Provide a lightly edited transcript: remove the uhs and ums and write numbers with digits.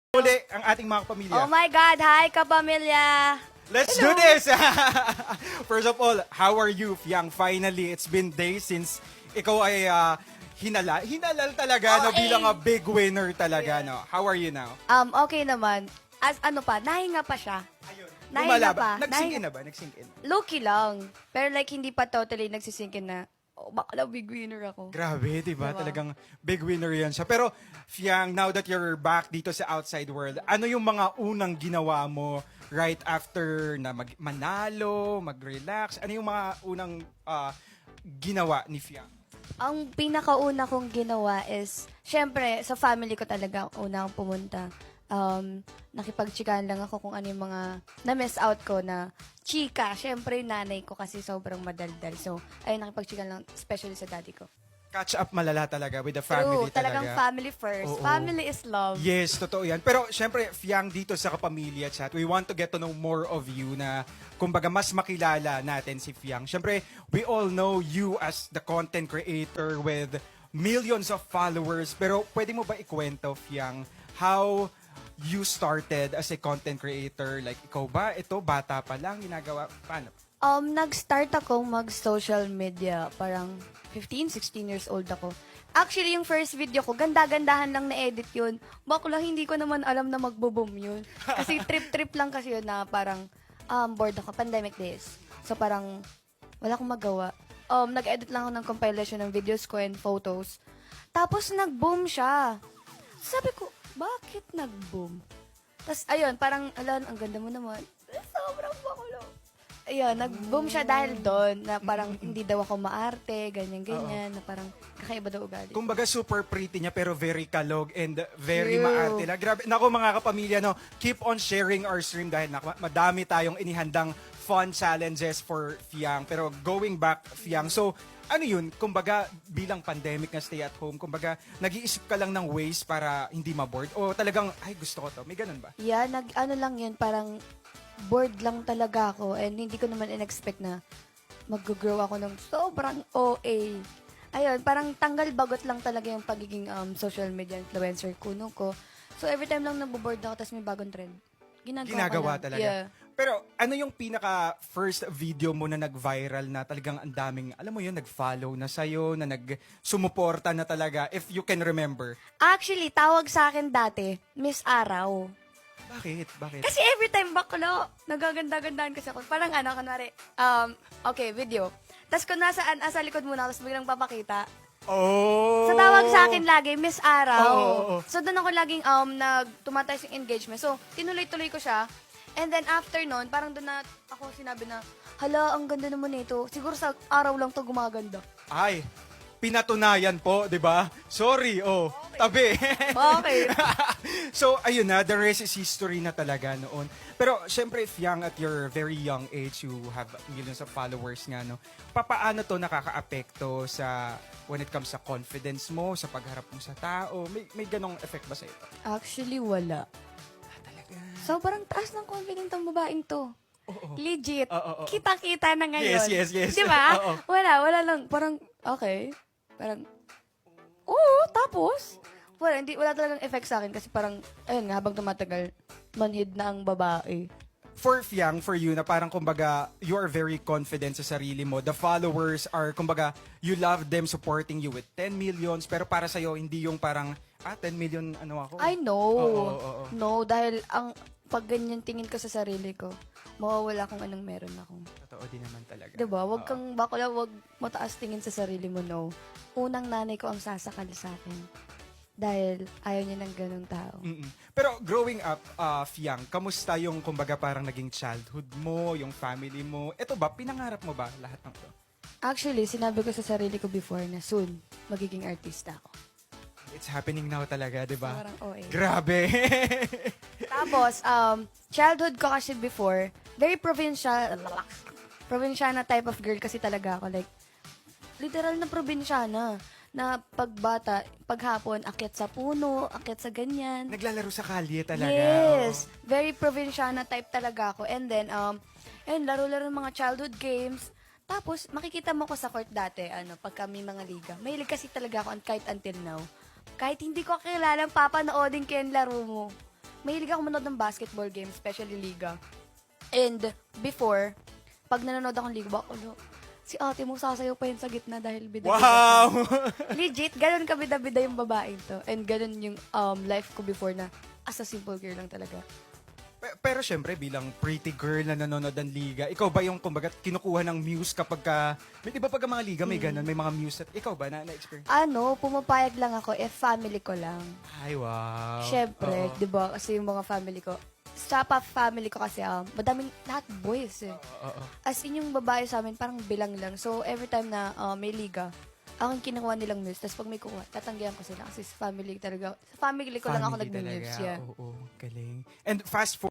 Uli ang ating mga kapamilya. Oh my God! Hi, kapamilya! Let's do this! First of all, how are you, Fiang? Finally, it's been days since ikaw ay hinalal talaga no, Okay. bilang a big winner talaga. No? How are you now? Okay naman. As ano pa, nahinga pa siya. Ayun. Nahinga Lumala pa. ba? Nag-sink in na ba? Nag-sink in. Low-key lang. Pero like, hindi pa totally nagsisingkin na, oh, bakla big winner ako. Grabe, di ba? Diba? Talagang big winner yan siya. Pero, Fiang, now that you're back dito sa outside world, ano yung mga unang ginawa mo right after na manalo, mag-relax? Ano yung mga unang ginawa ni Fiang? Ang pinakauna kong ginawa is, syempre, sa family ko talaga una akong pumunta. Nakipagchikahan lang ako kung ano yung mga na-miss out ko na chika. Syempre, yung nanay ko kasi sobrang madaldal. So, ayun, nakipagchikahan lang, especially sa daddy ko. Catch up malala talaga with the family True, talagang talaga. family first. Oo. Family is love. Yes, totoo yan. Pero syempre, Fiang, dito sa Kapamilya Chat, we want to get to know more of you na kumbaga mas makilala natin si Fiang. Syempre, we all know you as the content creator with millions of followers. Pero pwede mo ba ikwento, Fiang, how you started as a content creator? Like, ikaw ba? Ito, bata pa lang, ginagawa? Paano? Nag-start akong mag-social media. Parang 15, 16 years old ako. Actually, yung first video ko, ganda-gandahan lang na-edit yun. Bakla, hindi ko naman alam na magbo-boom yun. Kasi trip-trip lang kasi yun na parang bored ako, pandemic days. So parang wala akong magawa. Nag-edit lang ako ng compilation ng videos ko and photos. Tapos nag-boom siya. Sabi ko, bakit nag-boom? Tapos ayun, parang, alam, ang ganda mo naman. Sobrang bakulo. Ayun, nag-boom siya dahil doon na parang hindi daw ako maarte, ganyan-ganyan, na parang kakaiba daw ugali. Kumbaga super pretty niya pero very kalog and very True. maarte lang. Grabe. Nako mga kapamilya, no, keep on sharing our stream dahil madami tayong inihandang fun challenges for Fiang. Pero going back, Fiang, so ano yun, kumbaga bilang pandemic na stay at home, kumbaga nag-iisip ka lang ng ways para hindi ma-bored? O talagang, ay gusto ko to, may ganun ba? Yeah, ano lang yun, parang bored lang talaga ako and hindi ko naman in-expect na mag-grow ako ng sobrang OA. Ayun, parang tanggal bagot lang talaga yung pagiging social media influencer kuno ko. So every time lang naboboard ako tapos may bagong trend. Ginagawa ko lang. talaga. Yeah. Pero ano yung pinaka first video mo na nag-viral na talagang ang daming, alam mo yun, nag-follow na sa'yo, na nag-sumuporta na talaga, if you can remember? Actually, tawag sa akin dati, Miss Araw. Bakit? Bakit? Kasi every time baklo, nagaganda-gandahan kasi ako. Parang ano, kunwari, okay, video. Tapos kung nasa likod muna, tapos biglang papakita. Oh! Sa tawag sa akin lagi, Miss Araw. Oo. So doon ako laging tumataas yung engagement. So, tinuloy-tuloy ko siya. And then after nun, parang doon na ako sinabi na, hala, ang ganda naman nito. Siguro sa araw lang to gumaganda. Ay, pinatunayan po, di ba? Sorry, oh. Tabi. Bakit? So, ayun na, the rest is history na talaga noon. Pero, syempre, if young at your very young age, you have millions of followers nga, no? Papaano to nakaka-apekto sa, when it comes sa confidence mo, sa pagharap mo sa tao? May ganong effect ba sa ito? Actually, wala. Talaga. Sobrang taas ng confidence ng babaeng to. Oo. Legit. Oo. Kita-kita na ngayon. Yes. Di ba? Oo. Wala lang. Parang, okay. Parang, oo, tapos, wala talagang effect sa akin kasi parang, ayun nga, habang tumatagal, manhid na ang babae. For Fiang, for you, na parang kumbaga, you are very confident sa sarili mo. The followers are, kumbaga, you love them supporting you with 10 millions, pero para sa'yo, hindi yung parang, 10 million, ano ako? I know. Oo. No, dahil pag ganyan tingin ko sa sarili ko, mawawala kung anong meron ako. Totoo din naman talaga. Diba? Wag Oo. kang, bakla, wag mataas tingin sa sarili mo, no. Unang nanay ko ang sasakal sa akin. Dahil ayaw niya ng ganung tao. Mm-mm. Pero growing up, Fiang, kamusta yung kumbaga parang naging childhood mo, yung family mo? Ito ba, pinangarap mo ba lahat ng to? Actually, sinabi ko sa sarili ko before na soon, magiging artista ako. It's happening now talaga, di ba? Parang OA. Grabe! Tapos, childhood ko kasi before, very provincial na type of girl kasi talaga ako. Like, literal na probinsyana. Na pagbata, paghapon, akyat sa puno, akyat sa ganyan. Naglalaro sa kalye talaga. Yes. Oo. Very provinciana type talaga ako. And then, laro-laro ng mga childhood games. Tapos, makikita mo ko sa court dati, pag kami mga liga. Mahilig kasi talaga ako kahit until now. Kahit hindi ko kilala, papanoodin ko yung laro mo. mahilig ako manood ng basketball games, especially Liga. And before, pag nanonood akong Liga, baka, si ate mo sasayaw pa yun sa gitna dahil bida-bida Wow! siya. Legit, ganun kabida-bida yung babaeng to. And ganun yung life ko before na as a simple girl lang talaga. Pero syempre, bilang pretty girl na nanonood ng liga, ikaw ba yung, kumbaga, kinukuha ng muse kapag ka, di ba pag ang mga liga may ganun, may mga muse at ikaw ba na-experience? Pumapayag lang ako if family ko lang. Ay, wow. Syempre, Oo. di ba? Kasi yung mga family ko, sa family ko kasi, madaming, lahat boys eh. Oo. As in yung babae sa amin, parang bilang lang. So, every time na may liga, ang kinukuha nilang muse. Tapos pag may kuha, tatanggihan ko sila. Kasi sa family talaga, sa family ko lang ako Family nag-muse. talaga. Yeah. Oo, galing. And fast forward